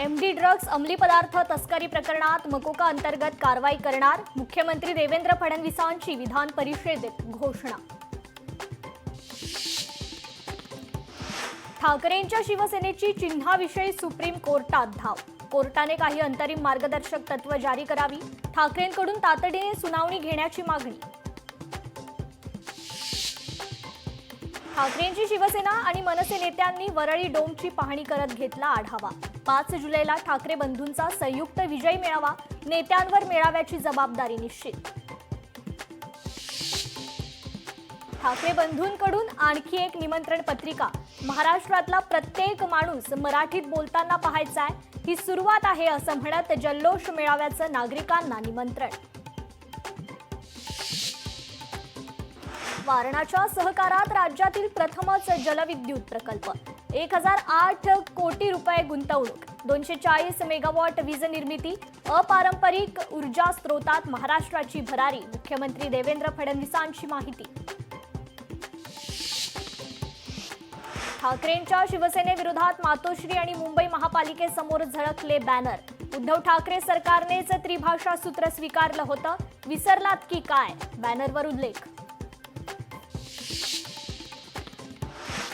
MD drugs अंमली पदार्थ तस्करी प्रकरणात मकोका अंतर्गत कारवाई करणार मुख्यमंत्री देवेंद्र फडणवीसांची विधान परिषदेत घोषणा। ठाकरेंच्या शिवसेनेची चिन्हाविषयी सुप्रीम कोर्टात धाव। कोर्टाने काही अंतरिम मार्गदर्शक तत्व जारी करावी। ठाकरेंकडून तातडीने सुनावणी घेण्याची मागणी। ठाकरेंची शिवसेना आणि मनसे नेत्यांनी वरळी डोमची पाहणी करत घेतला आढावा। 5 जुलैला ठाकरे बंधूंचा संयुक्त विजय मेळावा, नेत्यांवर मेळाव्याची जबाबदारी निश्चित। ठाकरे बंधूंकडून आणखी एक निमंत्रण पत्रिका। महाराष्ट्रातला प्रत्येक माणूस मराठीत बोलताना पाहायचा आहे, ही सुरुवात आहे असं म्हणत जल्लोष मेळाव्याचं नागरिकांना निमंत्रण। वारणाच्या सहकारात राज्यातील प्रथमच जलविद्युत प्रकल्प। 1008 कोटी रुपये गुंतवणूक। 240 मेगावॉट वीज निर्मिती। अपारंपरिक ऊर्जा स्रोतात महाराष्ट्राची भरारी। मुख्यमंत्री देवेंद्र फडणवीसांची माहिती। ठाकरेंच्या शिवसेनेविरोधात मातोश्री आणि मुंबई महापालिकेसमोर झळकले बॅनर। उद्धव ठाकरे सरकारनेच त्रिभाषा सूत्र स्वीकारलं होतं, विसरलात की काय? बॅनरवर उल्लेख।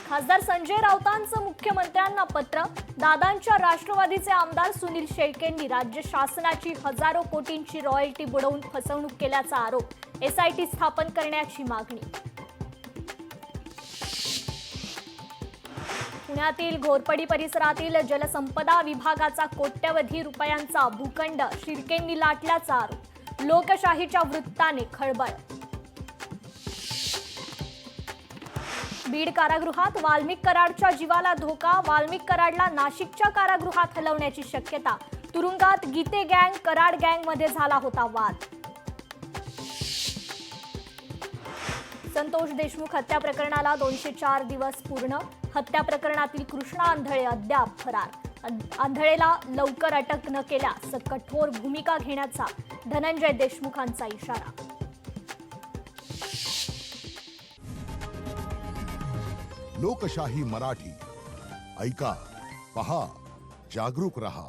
खासदार संजय राऊतांचं मुख्यमंत्र्यांना पत्र। दादांच्या राष्ट्रवादीचे आमदार सुनील शेळकेंनी राज्य शासनाची हजारो कोटींची रॉयल्टी बुडवून फसवणूक केल्याचा आरोप। एसआयटी स्थापन करण्याची मागणी। पुण्यातील घोरपडी परिसरातील जलसंपदा विभागाचा कोट्यवधी रुपयांचा भूखंड शिर्केंनी लाटल्याचा आरोप। लोकशाहीच्या वृत्ताने खळबळ। बीड कारागृहात वाल्मिक कराडच्या जीवाला धोका। वाल्मिक कराडला नाशिकच्या कारागृहात हलवण्याची शक्यता। तुरुंगात गीते गँग कराड गँगमध्ये झाला होता वाद। संतोष देशमुख हत्या प्रकरणाला 204 दिवस पूर्ण। हत्या प्रकरणातील कृष्णा आंधळे अद्याप फरार। आंधळेला लवकर अटक न केल्यास कठोर भूमिका घेण्याचा धनंजय देशमुखांचा इशारा। लोकशाही मराठी ऐका, पहा, जागरूक रहा।